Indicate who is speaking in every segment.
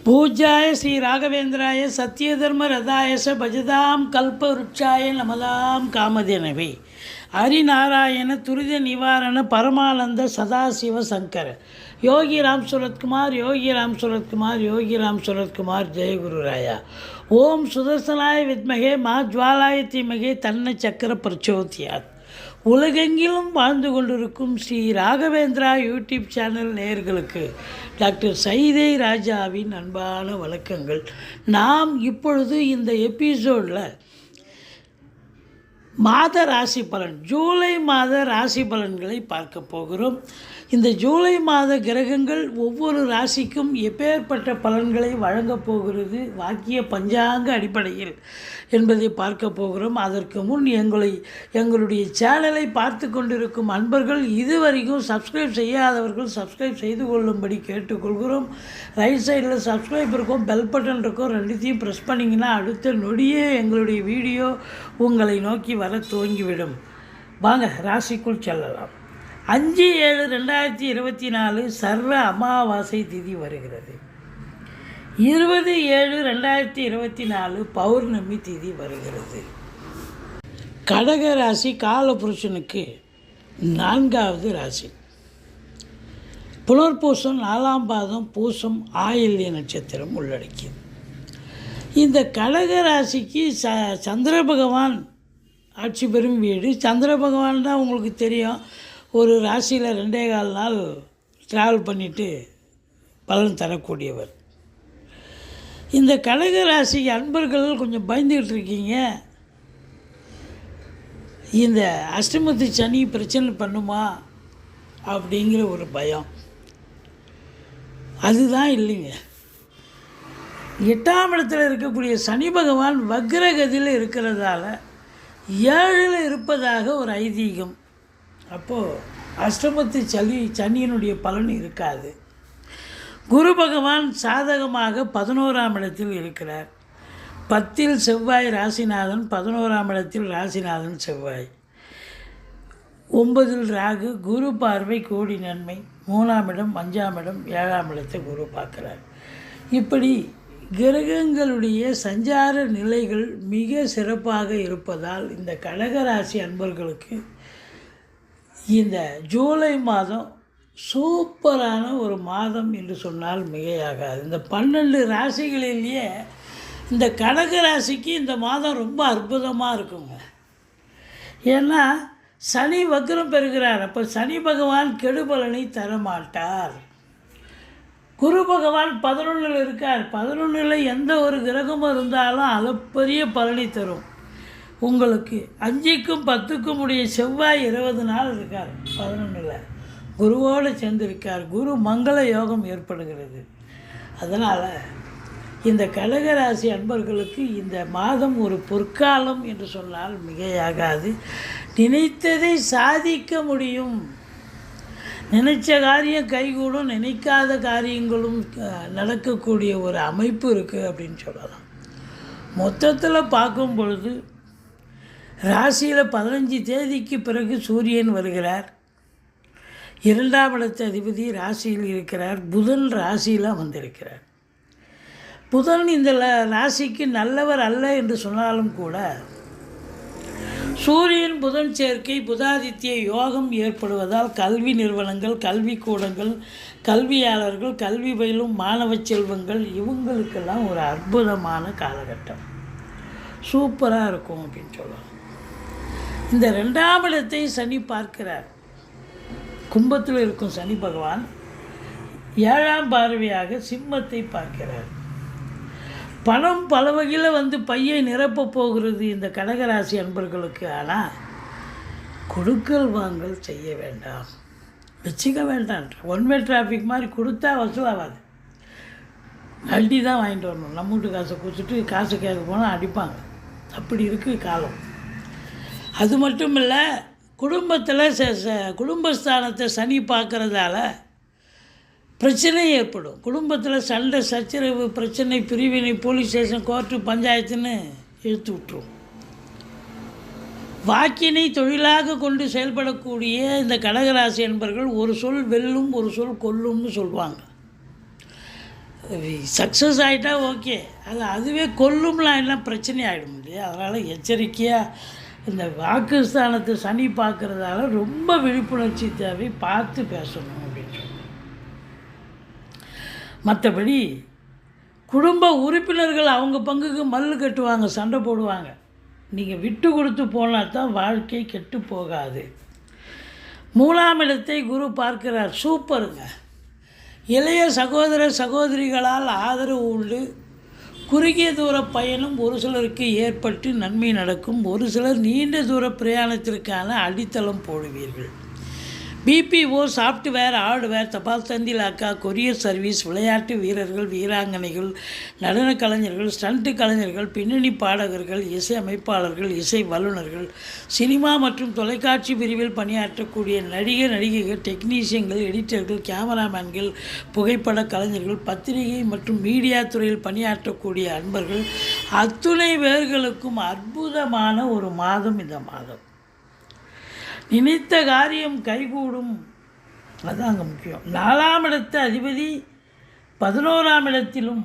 Speaker 1: பூஜ்யாய ஸ்ரீ ராகவேந்திராய சத்யதர்ம ரதாயச பஜதாம் கல்பவருட்சாய நமதாம் காமதேனவே ஹரிநாராயண துரித நிவாரண பரமானந்த சதாசிவ சங்கர யோகி ராம் சுரத்குமார் யோகி ராம் சுரத்குமார் யோகி ராம் சுரத்குமார் ஜெயகுரு ராயா. ஓம் சுதர்சனாய வித்மகே மா ஜுவாலாய தீமகே தன்ன சக்கர பிரச்சோதியாத். உலகெங்கிலும் வாழ்ந்து கொண்டிருக்கும் ஸ்ரீ ராகவேந்திரா யூடியூப் சேனல் நேயர்களுக்கு டாக்டர் சைதை ராஜாவின் அன்பான வணக்கங்கள். நாம் இப்பொழுது இந்த எபிசோடில் மாத ராசி பலன், ஜூலை மாத ராசி பலன்களை பார்க்க போகிறோம். இந்த ஜூலை மாத கிரகங்கள் ஒவ்வொரு ராசிக்கும் எப்பேற்பட்ட பலன்களை வழங்கப் போகிறது வாக்கிய பஞ்சாங்க அடிப்படையில் என்பதை பார்க்க போகிறோம். அதற்கு முன் எங்களுடைய சேனலை பார்த்து கொண்டிருக்கும் அன்பர்கள் இதுவரைக்கும் சப்ஸ்கிரைப் செய்யாதவர்கள் சப்ஸ்கிரைப் செய்து கொள்ளும்படி கேட்டுக்கொள்கிறோம். ரைட் சைடில் சப்ஸ்கிரைப் இருக்கும், பெல் பட்டன் இருக்கும், ரெண்டுத்தையும் ப்ரெஸ் பண்ணிங்கன்னா அடுத்த நொடியே எங்களுடைய வீடியோ உங்களை நோக்கி வர துவங்கிவிடும். வாங்க ராசிக்குள் செல்லலாம். 5/7/2024 சர்வ அமாவாசை திதி வருகிறது. 20/7/2024 பௌர்ணமி திதி வருகிறது. கடக ராசி காலபுருஷனுக்கு 4வது ராசி. புனர்பூசம் 4ஆம் பாதம், பூசம் ஆயில்ய நட்சத்திரம் உள்ளடக்கியது. இந்த கடக ராசிக்கு சந்திர பகவான் ஆட்சி பெறும் வீடு. சந்திர பகவான் தான் உங்களுக்கு தெரியும், ஒரு ராசியில் 2.25 நாள் ட்ராவல் பண்ணிவிட்டு பலன் தரக்கூடியவர். இந்த கடக ராசி அன்பர்கள் கொஞ்சம் பயந்துக்கிட்டு இருக்கீங்க, இந்த அஷ்டமத்து சனி பிரச்சனை பண்ணுமா அப்படிங்கிற ஒரு பயம். அதுதான் இல்லைங்க. 8ஆம் இடத்துல இருக்கக்கூடிய சனி பகவான் வக்ரகதியில் இருக்கிறதால 7ல் இருப்பதாக ஒரு ஐதீகம். அப்போது அஷ்டமத்து சனியினுடைய பலன் இருக்காது. குரு பகவான் சாதகமாக 11ஆம் இடத்தில் இருக்கிறார். 10ல் செவ்வாய் ராசிநாதன், 11ஆம் இடத்தில் ராசிநாதன் செவ்வாய். 9ல் ராகு, குரு பார்வை கோடி நன்மை. 3ஆம் இடம், 5ஆம் இடம், 7ஆம் இடத்தை குரு பார்க்குறார். இப்படி கிரகங்களுடைய சஞ்சார நிலைகள் மிக சிறப்பாக இருப்பதால் இந்த கடகராசி அன்பர்களுக்கு இந்த ஜூலை மாதம் சூப்பரான ஒரு மாதம் என்று சொன்னால் மிகையாகாது. இந்த 12 ராசிகளிலேயே இந்த கடக ராசிக்கு இந்த மாதம் ரொம்ப அற்புதமாக இருக்குங்க. ஏன்னா சனி வக்ரம் பெறுகிறார். அப்போ சனி பகவான் கெடுபலனை தரமாட்டார். குரு பகவான் 11ல் இருக்கார். 11ல் எந்த ஒரு கிரகமும் இருந்தாலும் அளப்பரிய பலனை தரும். உங்களுக்கு 5க்கும் 10க்கும் உடைய செவ்வாய் 20 நாள் இருக்கார் 11ல், குருவோடு சேர்ந்திருக்கார். குரு மங்கள யோகம் ஏற்படுகிறது. அதனால் இந்த கடகராசி அன்பர்களுக்கு இந்த மாதம் ஒரு பொற்காலம் என்று சொன்னால் மிகையாகாது. நினைத்ததை சாதிக்க முடியும். நினைச்ச காரியம் கைகூடும், நினைக்காத காரியங்களும் நடக்கக்கூடிய ஒரு அமைப்பு இருக்குது அப்படின்னு சொல்லலாம். மொத்தத்தில் பார்க்கும் பொழுது ராசியில் 15 தேதிக்கு பிறகு சூரியன் வருகிறார். 2ஆம் இடத்து அதிபதி ராசியில் இருக்கிறார். புதன் ராசியில் வந்திருக்கிறார். புதன் இந்த ராசிக்கு நல்லவர் அல்ல என்று சொன்னாலும் கூட சூரியன் புதன் சேர்க்கை புதாதித்ய யோகம் ஏற்படுவதால் கல்வி நிறுவனங்கள், கல்விக்கூடங்கள், கல்வியாளர்கள், கல்வி பயிலும் மாணவ செல்வங்கள் இவங்களுக்கெல்லாம் ஒரு அற்புதமான காலகட்டம், சூப்பராக இருக்கும் அப்படின்னு சொல்லலாம். இந்த 2ஆம் இடத்தை சனி பார்க்கிறார். கும்பத்தில் இருக்கும் சனி பகவான் 7ஆம் பார்வையாக சிம்மத்தை பார்க்கிறார். பணம் பல வகையில் வந்து பையை நிரப்பப் போகிறது இந்த கடகராசி அன்பர்களுக்கு. ஆனால் கொடுக்கல் வாங்கல் செய்ய வேண்டாம், வச்சுக்க வேண்டாம். ஒன்வே டிராஃபிக் மாதிரி கொடுத்தா வசூலாகாது, அடி தான் வாங்கிட்டு வரணும். நம்ம வீட்டு காசை கொடுத்துட்டு காசு கேட்க போனால் அடிப்பாங்க. அப்படி இருக்குது காலம். அது மட்டும் இல்லை, குடும்பத்தில் குடும்பஸ்தானத்தை சனி பார்க்குறதால பிரச்சனை ஏற்படும். குடும்பத்தில் சண்டை சச்சரவு, பிரச்சனை, பிரிவினை, போலீஸ் ஸ்டேஷன், கோர்ட்டு, பஞ்சாயத்துன்னு இழுத்து விட்டுரும். வாக்கினை தொழிலாக கொண்டு செயல்படக்கூடிய இந்த கடகராசி என்பர்கள் ஒரு சொல் வெல்லும், ஒரு சொல் கொல்லும்னு சொல்லுவாங்க. சக்ஸஸ் ஆகிட்டா ஓகே, அதுவே கொல்லும்லாம் என்ன பிரச்சனை ஆகிடும் இல்லையா? அதனால் எச்சரிக்கையாக இந்த வாக்குஸ்தானத்தை சனி பார்க்குறதால ரொம்ப விழிப்புணர்ச்சி தேவை, பார்த்து பேசணும் அப்படின்னு சொல்லி. மற்றபடி குடும்ப உறுப்பினர்கள் அவங்க பங்குக்கு மல்லு கட்டுவாங்க, சண்டை போடுவாங்க. நீங்கள் விட்டு கொடுத்து போனால் தான் வாழ்க்கை கெட்டு போகாது. 3ஆம் இடத்தை குரு பார்க்கிறார், சூப்பருங்க. இளைய சகோதர சகோதரிகளால் ஆதரவு உண்டு. குறுகிய தூர பயணம் ஒரு சிலருக்கு ஏற்பட்டு நன்மை நடக்கும். ஒரு சிலர் நீண்ட தூர பிரயாணத்திற்கான அடித்தளம் போடுவீர்கள். பிபிஓ, சாஃப்ட்வேர், ஹார்ட்வேர், தபால் தந்தி இலாக்கா, கொரியர் சர்வீஸ், விளையாட்டு வீரர்கள், வீராங்கனைகள், நடன கலைஞர்கள், ஸ்டண்ட் கலைஞர்கள், பின்னணி பாடகர்கள், இசை அமைப்பாளர்கள், இசை வல்லுநர்கள், சினிமா மற்றும் தொலைக்காட்சி பிரிவில் பணியாற்றக்கூடிய நடிகர் நடிகைகள், டெக்னீஷியன்கள், எடிட்டர்கள், கேமராமேன்கள், புகைப்பட கலைஞர்கள், பத்திரிகை மற்றும் மீடியா துறையில் பணியாற்றக்கூடிய அன்பர்கள் அத்துணை பேர்களுக்கும் அற்புதமான ஒரு மாதம் இந்த மாதம். நினைத்த காரியம் கைகூடும், அதுதான் அங்கே முக்கியம். 4ஆம் இடத்து அதிபதி 11ஆம் இடத்திலும்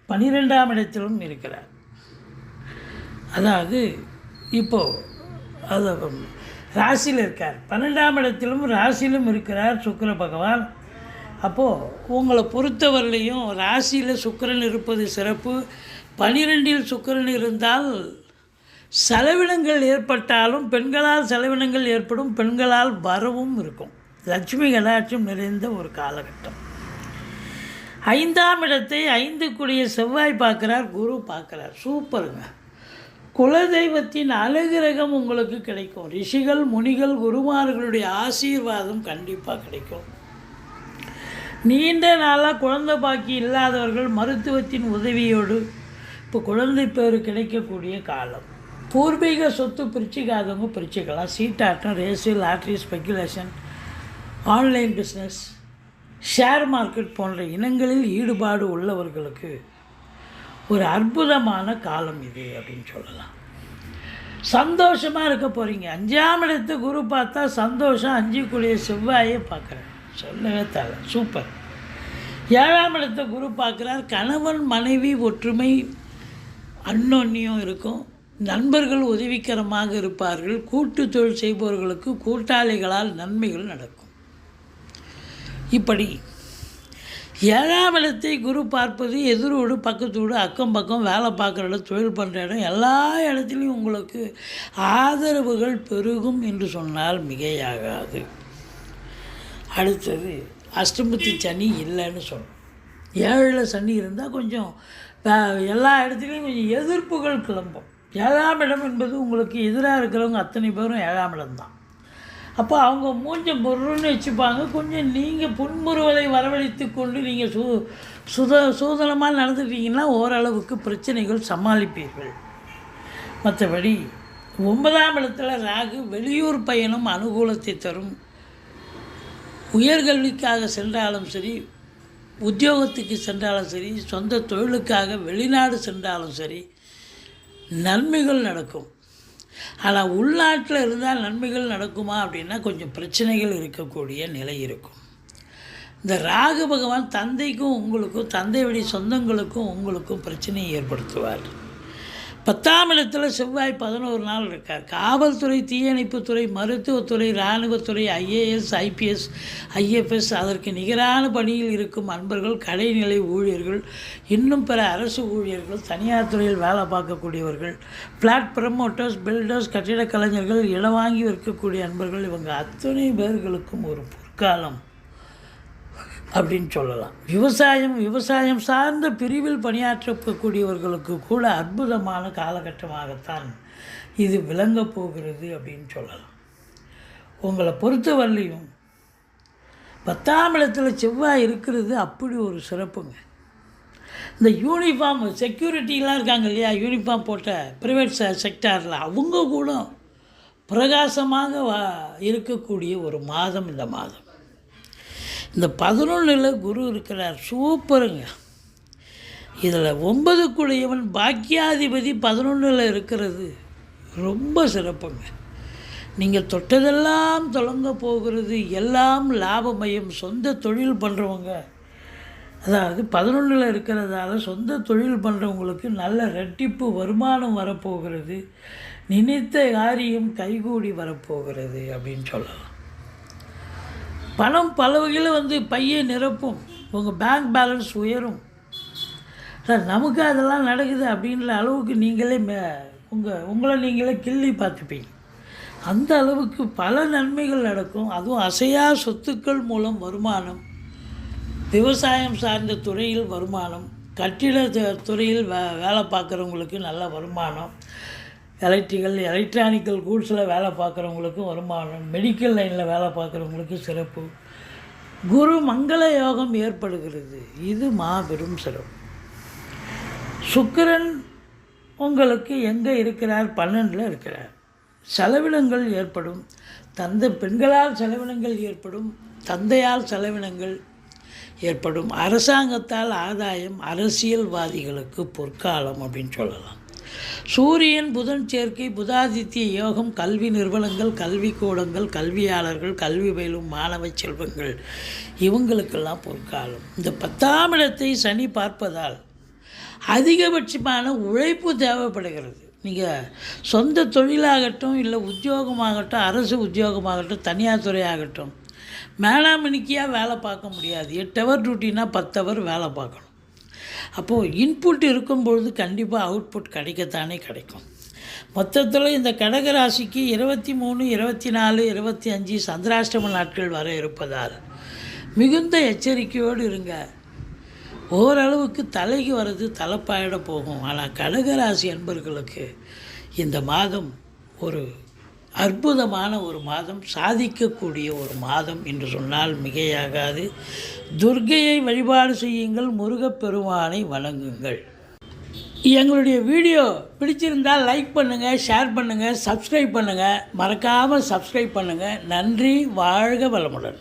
Speaker 1: 12ஆம் இடத்திலும் இருக்கிறார். அதாவது இப்போது அது ராசியில் இருக்கார், 12ஆம் இடத்திலும் ராசியிலும் இருக்கிறார் சுக்கிர பகவான். அப்போது உங்களை பொறுத்தவரையிலையும் ராசியில் சுக்கிரன் இருப்பது சிறப்பு. 12இல் சுக்கிரன் இருந்தால் செலவினங்கள் ஏற்பட்டாலும் பெண்களால் செலவினங்கள் ஏற்படும், பெண்களால் வரவும் இருக்கும். லட்சுமி கடாட்சம் நிறைந்த ஒரு காலகட்டம். 5ஆம் இடத்தை 5க்குடைய செவ்வாய் பார்க்குறார், குரு பார்க்குறார், சூப்பருங்க. குலதெய்வத்தின் அனுகிரகம் உங்களுக்கு கிடைக்கும். ரிஷிகள், முனிகள், குருமார்களுடைய ஆசீர்வாதம் கண்டிப்பாக கிடைக்கும். நீண்ட நாளாக குழந்தை பாக்கி இல்லாதவர்கள் மருத்துவத்தின் உதவியோடு இப்போ குழந்தை பேர் கிடைக்கக்கூடிய காலம். பூர்வீக சொத்து பிரிச்சுக்காதவங்க பிரிச்சுக்கலாம். சீட்டாட்டம், race, lottery, speculation, online business, share market போன்ற இனங்களில் ஈடுபாடு உள்ளவர்களுக்கு ஒரு அற்புதமான காலம் இது அப்படின்னு சொல்லலாம். சந்தோஷமாக இருக்க போகிறீங்க. 5ஆம் இடத்து குரு பார்த்தா சந்தோஷம். 5க்குடைய செவ்வாயை பார்க்குறேன், சொல்லவே தேவை, சூப்பர். 7ஆம் இடத்தை குரு பார்க்குறார். கணவன் மனைவி ஒற்றுமை அன்னோன்யம் இருக்கும். நண்பர்கள் உதவிகரமாக இருப்பார்கள். கூட்டு தொழில் செய்பவர்களுக்கு கூட்டாளிகளால் நன்மைகள் நடக்கும். இப்படி 7ஆம் இடத்தை குரு பார்ப்பது எதிரோடு, பக்கத்தோடு, அக்கம் பக்கம், வேலை பார்க்குற இடம், தொழில் பண்ணுற இடம், எல்லா இடத்துலையும் உங்களுக்கு ஆதரவுகள் பெருகும் என்று சொன்னால் மிகையாகாது. அடுத்தது அஷ்டமத்து சனி இல்லைன்னு சொல்லணும். 7ல் சனி இருந்தால் கொஞ்சம் எல்லா இடத்துலையும் கொஞ்சம் எதிர்ப்புகள் கிளம்பும். 7ஆம் இடம் என்பது உங்களுக்கு எதிராக இருக்கிறவங்க அத்தனை பேரும் 7ஆம் இடம்தான். அப்போ அவங்க மூஞ்ச பொருள்னு வச்சுப்பாங்க. கொஞ்சம் நீங்கள் புன்முறுவதை வரவழைத்து கொண்டு நீங்கள் சூதனமாக நடந்துட்டீங்கன்னா ஓரளவுக்கு பிரச்சனைகள் சமாளிப்பீர்கள். மற்றபடி 9ஆம் இடத்துல ராகு, வெளியூர் பயணம் அனுகூலத்தை தரும். உயர்கல்விக்காக சென்றாலும் சரி, உத்தியோகத்துக்கு சென்றாலும் சரி, சொந்த தொழிலுக்காக வெளிநாடு சென்றாலும் சரி, நன்மைகள் நடக்கும். ஆனால் உள்நாட்டில் இருந்தால் நன்மைகள் நடக்குமா அப்படின்னா கொஞ்சம் பிரச்சனைகள் இருக்கக்கூடிய நிலை இருக்கும். இந்த ராகு பகவான் தந்தைக்கும் உங்களுக்கும், தந்தை வழி சொந்தங்களுக்கும் உங்களுக்கும் பிரச்சனையை ஏற்படுத்துவார். 10ஆம் இடத்துல செவ்வாய் 11 நாள் இருக்கார். காவல்துறை, தீயணைப்புத்துறை, மருத்துவத்துறை, இராணுவத்துறை, ஐஏஎஸ், ஐபிஎஸ், ஐஎஃப்எஸ், அதற்கு நிகரான பணியில் இருக்கும் அன்பர்கள், கடைநிலை ஊழியர்கள், இன்னும் பிற அரசு ஊழியர்கள், தனியார் துறையில் வேலை பார்க்கக்கூடியவர்கள், ஃப்ளாட் ப்ரமோட்டர்ஸ், பில்டர்ஸ், கட்டிடக் கலைஞர்கள், இடம் வாங்கி விற்கக்கூடிய அன்பர்கள், இவங்க அத்தனை பேர்களுக்கும் ஒரு பொற்காலம் அப்படின்னு சொல்லலாம். விவசாயம் சார்ந்த பிரிவில் பணியாற்றக்கூடியவர்களுக்கு கூட அற்புதமான காலகட்டமாகத்தான் இது விளங்கப் போகிறது அப்படின்னு சொல்லலாம். உங்களை பொறுத்தவரையிலையும் 10ஆம் இடத்துல செவ்வாய் இருக்கிறது அப்படி ஒரு சிறப்புங்க. இந்த யூனிஃபார்ம் செக்யூரிட்டிலாம் இருக்காங்க இல்லையா, யூனிஃபார்ம் போட்ட ப்ரைவேட் செக்டாரில் அவங்க கூட பிரகாசமாக இருக்கக்கூடிய ஒரு மாதம் இந்த மாதம். இந்த 11ல் குரு இருக்கிறார், சூப்பருங்க. இதில் 9க்குடையவன் பாக்கியாதிபதி 11ல் இருக்கிறது ரொம்ப சிறப்புங்க. நீங்கள் தொட்டதெல்லாம் தொடங்க போகிறது, எல்லாம் லாபமயம். சொந்த தொழில் பண்ணுறவங்க அதாவது 11ல் இருக்கிறதால சொந்த தொழில் பண்ணுறவங்களுக்கு நல்ல ரெட்டிப்பு வருமானம் வரப்போகிறது, நினைத்த காரியம் கைகூடி வரப்போகிறது அப்படின்னு சொல்லலாம். பணம் பல வகையில் பையை நிரப்பும், உங்கள் பேங்க் பேலன்ஸ் உயரும். சார் நமக்கு அதெல்லாம் நடக்குது அப்படின்ற அளவுக்கு நீங்களே உங்களை நீங்களே கிள்ளி பார்த்துப்பீங்க. அந்த அளவுக்கு பல நன்மைகள் நடக்கும். அதுவும் அசையா சொத்துக்கள் மூலம் வருமானம், விவசாயம் சார்ந்த துறையில் வருமானம், கட்டிட துறையில் வேலை பார்க்குறவங்களுக்கு நல்ல வருமானம், எலக்ட்ரானிக்கல் கூட்ஸில் வேலை பார்க்குறவங்களுக்கும் வருமானம், மெடிக்கல் லைனில் வேலை பார்க்குறவங்களுக்கு சிறப்பு. குரு மங்கள யோகம் ஏற்படுகிறது. இது மாபெரும் சிறப்பு. சுக்கிரன் உங்களுக்கு எங்கே இருக்கிறார்? 12ல் இருக்கிறார். செலவினங்கள் ஏற்படும். பெண்களால் செலவினங்கள் ஏற்படும், தந்தையால் செலவினங்கள் ஏற்படும். அரசாங்கத்தால் ஆதாயம், அரசியல்வாதிகளுக்கு பொற்காலம் அப்படின்னு சொல்லலாம். சூரியன் புதன் சேர்க்கை, புதாதித்ய யோகம், கல்வி நிறுவனங்கள், கல்விக்கூடங்கள், கல்வியாளர்கள், கல்வி பயிலும் மாணவ செல்வங்கள், இவங்களுக்கெல்லாம் பொற்காலம். இந்த 10ஆம் இடத்தை சனி பார்ப்பதால் அதிகபட்சமான உழைப்பு தேவைப்படுகிறது. நீங்கள் சொந்த தொழிலாகட்டும், இல்லை உத்தியோகமாகட்டும், அரசு உத்தியோகமாகட்டும், தனியார் துறையாகட்டும், மேலாமணிக்கியாக வேலை பார்க்க முடியாது. 8 ஹவர் டியூட்டினா 10 ஹவர் வேலை பார்க்கணும். அப்போது இன்புட் இருக்கும்பொழுது கண்டிப்பாக அவுட்புட் கிடைக்கத்தானே கிடைக்கும். மொத்தத்தில் இந்த கடகராசிக்கு 23, 24, 25 சந்திராஷ்டம நாட்கள் வர இருப்பதால் மிகுந்த எச்சரிக்கையோடு இருங்க. ஓரளவுக்கு தலைக்கு வர்றது தலைப்பாயிட போகும். ஆனால் கடகராசி அன்பர்களுக்கு இந்த மாதம் ஒரு அற்புதமான ஒரு மாதம், சாதிக்கக்கூடிய ஒரு மாதம் என்று சொன்னால் மிகையாகாது. துர்க்கையை வழிபாடு செய்யுங்கள், முருகப்பெருமானை வணங்குங்கள். எங்களுடைய வீடியோ பிடிச்சிருந்தால் லைக் பண்ணுங்கள், ஷேர் பண்ணுங்கள், சப்ஸ்கிரைப் பண்ணுங்கள். மறக்காமல் சப்ஸ்கிரைப் பண்ணுங்கள். நன்றி. வாழ்க வளமுடன்.